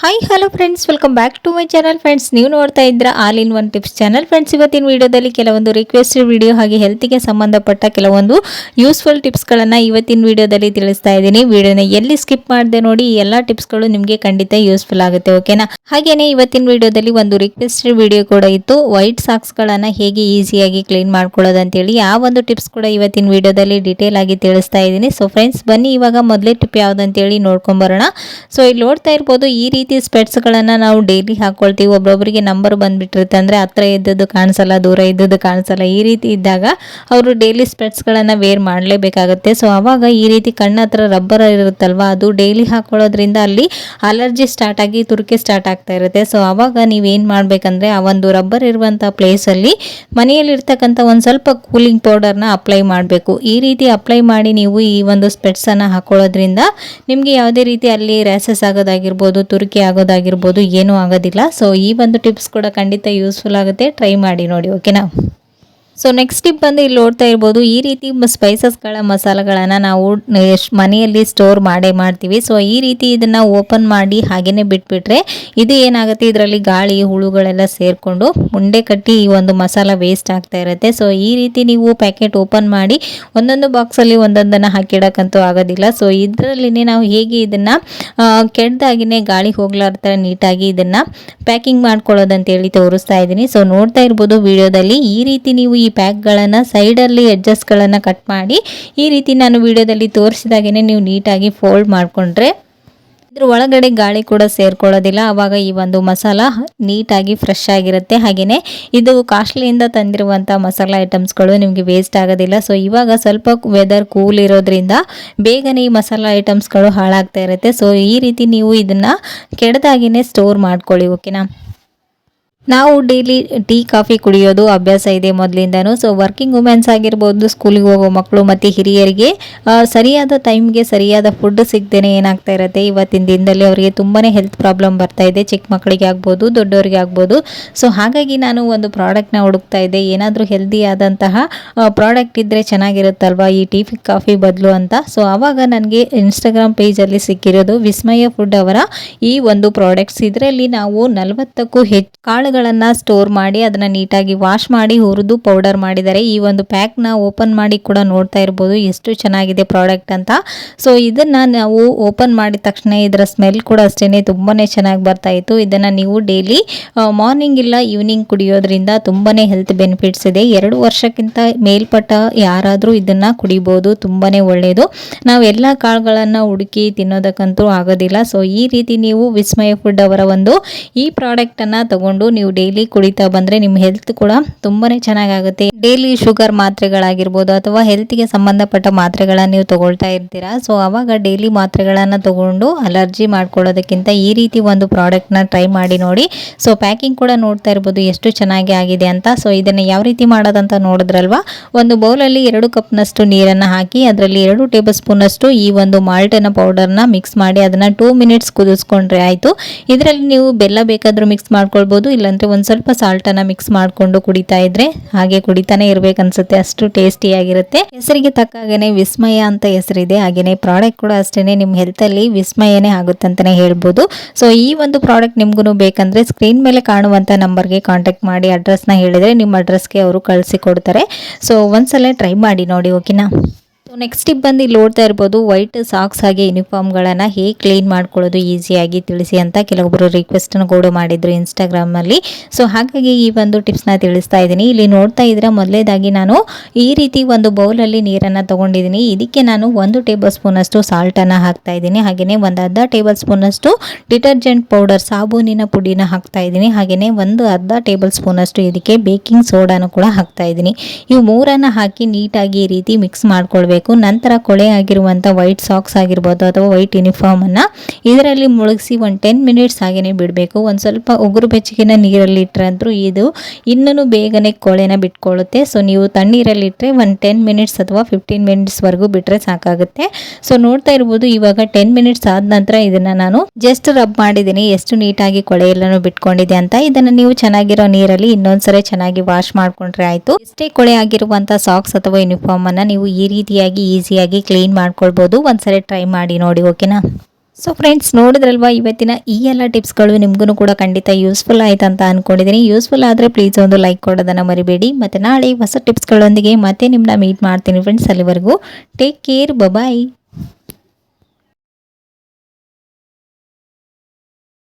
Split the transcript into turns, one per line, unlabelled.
Hi hello friends, welcome back to my channel. Friends, ನೀವು ನೋಡ್ತಾ ಇದ್ರ all in one tips channel. Friends, ಇವತ್ತಿನ ವಿಡಿಯೋದಲ್ಲಿ ಕೆಲವೊಂದು ರಿಕ್ವೆಸ್ಟೆಡ್ ವಿಡಿಯೋ ಹಾಗೆ ಹೆಲ್ತ್ಗೆ ಸಂಬಂಧಪಟ್ಟ ಕೆಲವೊಂದು ಯೂಸ್ಫುಲ್ ಟಿಪ್ಸ್ಗಳನ್ನು ಇವತ್ತಿನ ವಿಡಿಯೋದಲ್ಲಿ ತಿಳಿಸ್ತಾ ಇದ್ದೀನಿ. ವಿಡಿಯೋನ ಎಲ್ಲಿ ಸ್ಕಿಪ್ ಮಾಡದೆ ನೋಡಿ, ಈ ಎಲ್ಲ ಟಿಪ್ಸ್ಗಳು ನಿಮಗೆ ಖಂಡಿತ ಯೂಸ್ಫುಲ್ ಆಗುತ್ತೆ. ಓಕೆನಾ? ಹಾಗೇನೆ ಇವತ್ತಿನ ವಿಡಿಯೋದಲ್ಲಿ ಒಂದು ರಿಕ್ವೆಸ್ಟೆಡ್ ವಿಡಿಯೋ ಕೂಡ ಇತ್ತು, ವೈಟ್ ಸಾಕ್ಸ್ಗಳನ್ನು ಹೇಗೆ ಈಸಿಯಾಗಿ ಕ್ಲೀನ್ ಮಾಡ್ಕೊಳ್ಳೋದು ಅಂತೇಳಿ. ಆ ಒಂದು ಟಿಪ್ಸ್ ಕೂಡ ಇವತ್ತಿನ ವಿಡಿಯೋದಲ್ಲಿ ಡೀಟೇಲ್ ಆಗಿ ತಿಳಿಸ್ತಾ ಇದ್ದೀನಿ. ಸೊ ಫ್ರೆಂಡ್ಸ್, ಬನ್ನಿ ಇವಾಗ ಮೊದಲೇ ಟಿಪ್ ಯಾವುದಂತೇಳಿ ನೋಡ್ಕೊಂಬರೋಣ. ಸೊ ಇಲ್ಲಿ ನೋಡ್ತಾ ಇರ್ಬೋದು, ಈ ರೀತಿ ಸ್ಪೆಟ್ಸ್ಗಳನ್ನು ನಾವು ಡೈಲಿ ಹಾಕೊಳ್ತೀವಿ. ಒಬ್ಬೊಬ್ಬರಿಗೆ ನಂಬರ್ ಬಂದ್ಬಿಟ್ಟಿರುತ್ತೆ, ಅಂದರೆ ಹತ್ರ ಇದ್ದದ್ದು ಕಾಣಿಸಲ್ಲ, ದೂರ ಇದ್ದದ್ದು ಕಾಣಿಸಲ್ಲ. ಈ ರೀತಿ ಇದ್ದಾಗ ಅವರು ಡೈಲಿ ಸ್ಪೆಟ್ಸ್ಗಳನ್ನು ವೇರ್ ಮಾಡಲೇಬೇಕಾಗುತ್ತೆ. ಸೊ ಆವಾಗ ಈ ರೀತಿ ಕಣ್ಣ ಹತ್ರ ರಬ್ಬರ್ ಇರುತ್ತಲ್ವ, ಅದು ಡೈಲಿ ಹಾಕೊಳ್ಳೋದ್ರಿಂದ ಅಲ್ಲಿ ಅಲರ್ಜಿ ಸ್ಟಾರ್ಟ್ ಆಗಿ ತುರಿಕೆ ಸ್ಟಾರ್ಟ್ ಆಗ್ತಾ ಇರುತ್ತೆ. ಸೊ ಆವಾಗ ನೀವೇನು ಮಾಡಬೇಕಂದ್ರೆ, ಆ ಒಂದು ರಬ್ಬರ್ ಇರುವಂಥ ಪ್ಲೇಸಲ್ಲಿ ಮನೆಯಲ್ಲಿರ್ತಕ್ಕಂಥ ಒಂದು ಸ್ವಲ್ಪ ಕೂಲಿಂಗ್ ಪೌಡರ್ನ ಅಪ್ಲೈ ಮಾಡಬೇಕು. ಈ ರೀತಿ ಅಪ್ಲೈ ಮಾಡಿ ನೀವು ಈ ಒಂದು ಸ್ಪೆಟ್ಸನ್ನು ಹಾಕೊಳ್ಳೋದ್ರಿಂದ ನಿಮಗೆ ಯಾವುದೇ ರೀತಿ ಅಲ್ಲಿ ರ್ಯಾಸಸ್ ಆಗೋದಾಗಿರ್ಬೋದು, ತುರಿಕೆ ಆಗೋದಾಗಿರ್ಬೋದು, ಏನೂ ಆಗೋದಿಲ್ಲ. ಸೊ ಈ ಒಂದು ಟಿಪ್ಸ್ ಕೂಡ ಖಂಡಿತ ಯೂಸ್ಫುಲ್ ಆಗುತ್ತೆ, ಟ್ರೈ ಮಾಡಿ ನೋಡಿ. ಓಕೆನಾ? ಸೊ ನೆಕ್ಸ್ಟ್ ಟಿಪ್ ಬಂದು ಇಲ್ಲಿ ನೋಡ್ತಾ ಇರ್ಬೋದು, ಈ ರೀತಿ ಸ್ಪೈಸಸ್ಗಳ ಮಸಾಲೆಗಳನ್ನು ನಾವು ಮನೆಯಲ್ಲಿ ಸ್ಟೋರ್ ಮಾಡ್ತೀವಿ. ಸೊ ಈ ರೀತಿ ಇದನ್ನು ಓಪನ್ ಮಾಡಿ ಹಾಗೇನೆ ಬಿಟ್ಬಿಟ್ರೆ ಇದು ಏನಾಗುತ್ತೆ, ಇದರಲ್ಲಿ ಗಾಳಿ ಹುಳುಗಳೆಲ್ಲ ಸೇರಿಕೊಂಡು ಉಂಡೆ ಕಟ್ಟಿ ಈ ಒಂದು ಮಸಾಲ ವೇಸ್ಟ್ ಆಗ್ತಾ ಇರುತ್ತೆ. ಸೊ ಈ ರೀತಿ ನೀವು ಪ್ಯಾಕೆಟ್ ಓಪನ್ ಮಾಡಿ ಒಂದೊಂದು ಬಾಕ್ಸಲ್ಲಿ ಒಂದೊಂದನ್ನು ಹಾಕಿಡೋಕ್ಕಂತೂ ಆಗೋದಿಲ್ಲ. ಸೊ ಇದರಲ್ಲಿನೇ ನಾವು ಹೇಗೆ ಇದನ್ನು ಕೆಡ್ದಾಗಿನೇ ಗಾಳಿ ಹೋಗ್ಲಾರ್ದ ನೀಟಾಗಿ ಇದನ್ನು ಪ್ಯಾಕಿಂಗ್ ಮಾಡ್ಕೊಳ್ಳೋದಂತೇಳಿ ತೋರಿಸ್ತಾ ಇದ್ದೀನಿ. ಸೊ ನೋಡ್ತಾ ಇರ್ಬೋದು ವಿಡಿಯೋದಲ್ಲಿ, ಈ ರೀತಿ ನೀವು ಈ ಪ್ಯಾಕ್ಗಳನ್ನು ಸೈಡಲ್ಲಿ ಎಡ್ಜಸ್ಗಳನ್ನು ಕಟ್ ಮಾಡಿ ಈ ರೀತಿ ನಾನು ವಿಡಿಯೋದಲ್ಲಿ ತೋರಿಸಿದಾಗೇ ನೀವು ನೀಟಾಗಿ ಫೋಲ್ಡ್ ಮಾಡಿಕೊಂಡ್ರೆ ಇದ್ರ ಒಳಗಡೆ ಗಾಳಿ ಕೂಡ ಸೇರ್ಕೊಳ್ಳೋದಿಲ್ಲ. ಆವಾಗ ಈ ಒಂದು ಮಸಾಲ ನೀಟಾಗಿ ಫ್ರೆಶ್ ಆಗಿರುತ್ತೆ. ಹಾಗೆಯೇ ಇದು ಕಾಸ್ಟ್ಲಿಯಿಂದ ತಂದಿರುವಂಥ ಮಸಾಲ ಐಟಮ್ಸ್ಗಳು ನಿಮಗೆ ವೇಸ್ಟ್ ಆಗೋದಿಲ್ಲ. ಸೊ ಇವಾಗ ಸ್ವಲ್ಪ ವೆದರ್ ಕೂಲ್ ಇರೋದ್ರಿಂದ ಬೇಗನೆ ಈ ಮಸಾಲ ಐಟಮ್ಸ್ಗಳು ಹಾಳಾಗ್ತಾ ಇರುತ್ತೆ. ಸೊ ಈ ರೀತಿ ನೀವು ಇದನ್ನು ಕೆಡದಾಗಿನೇ ಸ್ಟೋರ್ ಮಾಡ್ಕೊಳ್ಳಿ. ಓಕೆನಾ? ನಾವು ಡೈಲಿ ಟೀ ಕಾಫಿ ಕುಡಿಯೋದು ಅಭ್ಯಾಸ ಇದೆ ಮೊದಲಿಂದನೂ. ಸೊ ವರ್ಕಿಂಗ್ ವುಮೆನ್ಸ್ ಆಗಿರ್ಬೋದು, ಸ್ಕೂಲಿಗೆ ಹೋಗೋ ಮಕ್ಕಳು ಮತ್ತು ಹಿರಿಯರಿಗೆ ಸರಿಯಾದ ಟೈಮ್ಗೆ ಸರಿಯಾದ ಫುಡ್ ಸಿಗದೇನೆ ಏನಾಗ್ತಾ ಇರುತ್ತೆ, ಇವತ್ತಿನ ದಿನದಲ್ಲಿ ಅವರಿಗೆ ತುಂಬಾ ಹೆಲ್ತ್ ಪ್ರಾಬ್ಲಮ್ ಬರ್ತಾ ಇದೆ. ಚಿಕ್ಕ ಮಕ್ಕಳಿಗೆ ಆಗ್ಬೋದು, ದೊಡ್ಡವರಿಗೆ ಆಗ್ಬೋದು. ಸೊ ಹಾಗಾಗಿ ನಾನು ಒಂದು ಪ್ರಾಡಕ್ಟ್ನ ಹುಡುಕ್ತಾ ಇದ್ದೆ, ಏನಾದರೂ ಹೆಲ್ದಿ ಆದಂತಹ ಪ್ರಾಡಕ್ಟ್ ಇದ್ದರೆ ಚೆನ್ನಾಗಿರುತ್ತಲ್ವ ಈ ಟೀ ಕಾಫಿ ಬದಲು ಅಂತ. ಸೊ ಆವಾಗ ನನಗೆ ಇನ್ಸ್ಟಾಗ್ರಾಮ್ ಪೇಜಲ್ಲಿ ಸಿಕ್ಕಿರೋದು ವಿಸ್ಮಯ ಫುಡ್ ಅವರ ಈ ಒಂದು ಪ್ರಾಡಕ್ಟ್ಸ್. ಇದರಲ್ಲಿ ನಾವು 40ಕ್ಕೂ ಹೆಚ್ಚು ಕಾಳುಗಳನ್ನು ಸ್ಟೋರ್ ಮಾಡಿ ಅದನ್ನು ನೀಟಾಗಿ ವಾಶ್ ಮಾಡಿ ಹುರಿದು ಪೌಡರ್ ಮಾಡಿದ್ದಾರೆ. ಈ ಒಂದು ಪ್ಯಾಕ್ನ ಓಪನ್ ಮಾಡಿ ಕೂಡ ನೋಡ್ತಾ ಇರ್ಬೋದು ಎಷ್ಟು ಚೆನ್ನಾಗಿದೆ ಪ್ರಾಡಕ್ಟ್ ಅಂತ. ಸೊ ಇದನ್ನು ನಾವು ಓಪನ್ ಮಾಡಿದ ತಕ್ಷಣ ಇದರ ಸ್ಮೆಲ್ ಕೂಡ ಅಷ್ಟೇ ತುಂಬಾ ಚೆನ್ನಾಗಿ ಬರ್ತಾ ಇತ್ತು. ಇದನ್ನು ನೀವು ಡೈಲಿ ಮಾರ್ನಿಂಗ್ ಇಲ್ಲ ಈವ್ನಿಂಗ್ ಕುಡಿಯೋದ್ರಿಂದ ತುಂಬಾ ಹೆಲ್ತ್ ಬೆನಿಫಿಟ್ಸ್ ಇದೆ. 2 ವರ್ಷಕ್ಕಿಂತ ಮೇಲ್ಪಟ್ಟ ಯಾರಾದರೂ ಇದನ್ನು ಕುಡಿಬೋದು, ತುಂಬಾ ಒಳ್ಳೆಯದು. ನಾವು ಎಲ್ಲ ಕಾಳುಗಳನ್ನು ಹುಡುಕಿ ತಿನ್ನೋದಕ್ಕಂತೂ ಆಗೋದಿಲ್ಲ. ಸೊ ಈ ರೀತಿ ನೀವು ವಿಸ್ಮಯ ಫುಡ್ ಅವರ ಒಂದು ಈ ಪ್ರಾಡಕ್ಟನ್ನು ತಗೊಂಡು ನೀವು ಡೈಲಿ ಕುಡಿತಾ ಬಂದರೆ ನಿಮ್ಮ ಹೆಲ್ತ್ ಕೂಡ ತುಂಬಾ ಚೆನ್ನಾಗಾಗುತ್ತೆ. ಡೈಲಿ ಶುಗರ್ ಮಾತ್ರೆಗಳಾಗಿರ್ಬೋದು ಅಥವಾ ಹೆಲ್ತ್ಗೆ ಸಂಬಂಧಪಟ್ಟ ಮಾತ್ರೆಗಳನ್ನು ನೀವು ತಗೊಳ್ತಾ ಇರ್ತೀರಾ. ಸೊ ಆವಾಗ ಡೈಲಿ ಮಾತ್ರೆಗಳನ್ನು ತಗೊಂಡು ಅಲರ್ಜಿ ಮಾಡ್ಕೊಳ್ಳೋದಕ್ಕಿಂತ ಈ ರೀತಿ ಒಂದು ಪ್ರಾಡಕ್ಟ್ನ ಟ್ರೈ ಮಾಡಿ ನೋಡಿ. ಸೊ ಪ್ಯಾಕಿಂಗ್ ಕೂಡ ನೋಡ್ತಾ ಇರ್ಬೋದು ಎಷ್ಟು ಚೆನ್ನಾಗಿ ಆಗಿದೆ ಅಂತ. ಸೊ ಇದನ್ನು ಯಾವ ರೀತಿ ಮಾಡೋದಂತ ನೋಡಿದ್ರಲ್ವಾ, ಒಂದು ಬೌಲಲ್ಲಿ 2 ಕಪ್ನಷ್ಟು ನೀರನ್ನು ಹಾಕಿ ಅದರಲ್ಲಿ 2 ಟೇಬಲ್ ಸ್ಪೂನಷ್ಟು ಈ ಒಂದು ಮಾಲ್ಟಿನ ಪೌಡರ್ನ ಮಿಕ್ಸ್ ಮಾಡಿ ಅದನ್ನು 2 ಮಿನಿಟ್ಸ್ ಕುದಿಸ್ಕೊಂಡ್ರೆ ಆಯಿತು. ಇದರಲ್ಲಿ ನೀವು ಬೆಲ್ಲ ಬೇಕಾದರೂ ಮಿಕ್ಸ್ ಮಾಡ್ಕೊಳ್ಬೋದು, ಇಲ್ಲಾಂದರೆ ಒಂದು ಸ್ವಲ್ಪ ಸಾಲ್ಟನ್ನು ಮಿಕ್ಸ್ ಮಾಡಿಕೊಂಡು ಕುಡಿತಾ ಇದ್ರೆ ಹಾಗೆ ಕುಡಿತಾನೆ ಇರಬೇಕನ್ಸುತ್ತೆ, ಅಷ್ಟು ಟೇಸ್ಟಿಯಾಗಿರುತ್ತೆ. ಹೆಸರಿಗೆ ತಕ್ಕ ಹಾಗೆಯೇ ವಿಸ್ಮಯ ಅಂತ ಹೆಸರಿದೆ. ಹಾಗೆಯೇ ಪ್ರಾಡಕ್ಟ್ ಕೂಡ ಅಷ್ಟೇ ನಿಮ್ಮ ಹೆಲ್ತಲ್ಲಿ ವಿಸ್ಮಯನೇ ಆಗುತ್ತೆ ಅಂತಲೇ ಹೇಳ್ಬೋದು. ಸೊ ಈ ಒಂದು ಪ್ರಾಡಕ್ಟ್ ನಿಮಗೂ ಬೇಕಂದರೆ ಸ್ಕ್ರೀನ್ ಮೇಲೆ ಕಾಣುವಂಥ ನಂಬರ್ಗೆ ಕಾಂಟ್ಯಾಕ್ಟ್ ಮಾಡಿ ಅಡ್ರೆಸ್ನ ಹೇಳಿದರೆ ನಿಮ್ಮ ಅಡ್ರೆಸ್ಗೆ ಅವರು ಕಳಿಸಿಕೊಡ್ತಾರೆ. ಸೊ ಒಂದ್ಸಲ ಟ್ರೈ ಮಾಡಿ ನೋಡಿ. ಓಕೆನಾ? ಸೊ ನೆಕ್ಸ್ಟ್ ಟಿಪ್ ಬಂದು ಇಲ್ಲಿ ನೋಡ್ತಾ ಇರ್ಬೋದು, ವೈಟ್ ಸಾಕ್ಸ್ ಹಾಗೆ ಯೂನಿಫಾರ್ಮ್ಗಳನ್ನು ಹೇಗೆ ಕ್ಲೀನ್ ಮಾಡ್ಕೊಳ್ಳೋದು ಈಸಿಯಾಗಿ ತಿಳಿಸಿ ಅಂತ ಕೆಲವೊಬ್ಬರು ರಿಕ್ವೆಸ್ಟನ್ನು ಕೂಡ ಮಾಡಿದ್ರು ಇನ್ಸ್ಟಾಗ್ರಾಮಲ್ಲಿ. ಸೊ ಹಾಗಾಗಿ ಈ ಒಂದು ಟಿಪ್ಸ್ನ ತಿಳಿಸ್ತಾ ಇದ್ದೀನಿ. ಇಲ್ಲಿ ನೋಡ್ತಾ ಇದ್ರೆ ಮೊದಲೇದಾಗಿ ನಾನು ಈ ರೀತಿ ಒಂದು ಬೌಲಲ್ಲಿ ನೀರನ್ನು ತೊಗೊಂಡಿದ್ದೀನಿ. ಇದಕ್ಕೆ ನಾನು 1 ಟೇಬಲ್ ಸ್ಪೂನಷ್ಟು ಸಾಲ್ಟನ್ನು ಹಾಕ್ತಾ ಇದ್ದೀನಿ. ಹಾಗೆಯೇ ಒಂದು ಅರ್ಧ ಟೇಬಲ್ ಸ್ಪೂನಷ್ಟು ಡಿಟರ್ಜೆಂಟ್ ಪೌಡರ್ ಸಾಬೂನಿನ ಪುಡಿನ ಹಾಕ್ತಾ ಇದ್ದೀನಿ. ಹಾಗೆಯೇ ಒಂದು ಅರ್ಧ ಟೇಬಲ್ ಸ್ಪೂನಷ್ಟು ಇದಕ್ಕೆ ಬೇಕಿಂಗ್ ಸೋಡಾನು ಕೂಡ ಹಾಕ್ತಾ ಇದ್ದೀನಿ. ಇವು 3 ಹಾಕಿ ನೀಟಾಗಿ ಈ ರೀತಿ ಮಿಕ್ಸ್ ಮಾಡ್ಕೊಳ್ಬೇಕು. ನಂತರ ಕೊಳೆ ಆಗಿರುವಂಥ ವೈಟ್ ಸಾಕ್ಸ್ ಆಗಿರ್ಬೋದು ಅಥವಾ ವೈಟ್ ಯೂನಿಫಾರ್ಮನ್ನು ಇದರಲ್ಲಿ ಮುಳುಗಿಸಿ ಒಂದು 10 ಮಿನಿಟ್ಸ್ ಹಾಗೇ ಬಿಡಬೇಕು. ಒಂದು ಸ್ವಲ್ಪ ಉಗುರು ಬೆಚ್ಚಗಿನ ನೀರಲ್ಲಿ ಇಟ್ಟರಂದ್ರೂ ಇದು ಇನ್ನೂ ಬೇಗನೆ ಕೊಳೆನ ಬಿಟ್ಕೊಳ್ಳುತ್ತೆ. ಸೊ ನೀವು ತಣ್ಣೀರಲ್ಲಿಟ್ಟರೆ ಒಂದು 10 ಮಿನಿಟ್ಸ್ ಅಥವಾ 15 ಮಿನಿಟ್ಸ್ವರೆಗೂ ಬಿಟ್ಟರೆ ಸಾಕಾಗುತ್ತೆ. ಸೊ ನೋಡ್ತಾ ಇರ್ಬೋದು, ಇವಾಗ 10 ಮಿನಿಟ್ಸ್ ಆದ ನಂತರ ಇದನ್ನು ನಾನು ಜಸ್ಟ್ ರಬ್ ಮಾಡಿದ್ದೀನಿ, ಎಷ್ಟು ನೀಟಾಗಿ ಕೊಳೆ ಎಲ್ಲನೂ ಬಿಟ್ಕೊಂಡಿದೆ ಅಂತ. ಇದನ್ನು ನೀವು ಚೆನ್ನಾಗಿರೋ ನೀರಲ್ಲಿ ಇನ್ನೊಂದ್ಸರಿ ಚೆನ್ನಾಗಿ ವಾಶ್ ಮಾಡ್ಕೊಂಡ್ರೆ ಆಯಿತು. ಎಷ್ಟೇ ಕೊಳೆ ಆಗಿರುವಂಥ ಸಾಕ್ಸ್ ಅಥವಾ ಯೂನಿಫಾರ್ಮನ್ನು ನೀವು ಈ ರೀತಿಯಾಗಿ ಈಸಿಯಾಗಿ ಕ್ಲೀನ್ ಮಾಡ್ಕೊಳ್ಬೋದು. ಒಂದ್ಸರಿ ಟ್ರೈ ಮಾಡಿ ನೋಡಿ. ಓಕೆನಾ? ಸೊ ಫ್ರೆಂಡ್ಸ್, ನೋಡಿದ್ರಲ್ವಾ ಇವತ್ತಿನ ಈ ಎಲ್ಲ ಟಿಪ್ಸ್ಗಳು ನಿಮಗೂ ಕೂಡ ಖಂಡಿತ ಯೂಸ್ಫುಲ್ ಆಯ್ತು ಅಂತ ಅಂದ್ಕೊಂಡಿದ್ದೀನಿ. ಯೂಸ್ಫುಲ್ ಆದರೆ ಪ್ಲೀಸ್ ಒಂದು ಲೈಕ್ ಕೊಡೋದನ್ನು ಮರಿಬೇಡಿ. ಮತ್ತು ನಾಳೆ ಹೊಸ ಟಿಪ್ಸ್ಗಳೊಂದಿಗೆ ಮತ್ತೆ ನಿಮ್ಮನ್ನ ಮೀಟ್ ಮಾಡ್ತೀನಿ ಫ್ರೆಂಡ್ಸ್. ಅಲ್ಲಿವರೆಗೂ ಟೇಕ್ ಕೇರ್, ಬಾಯ್.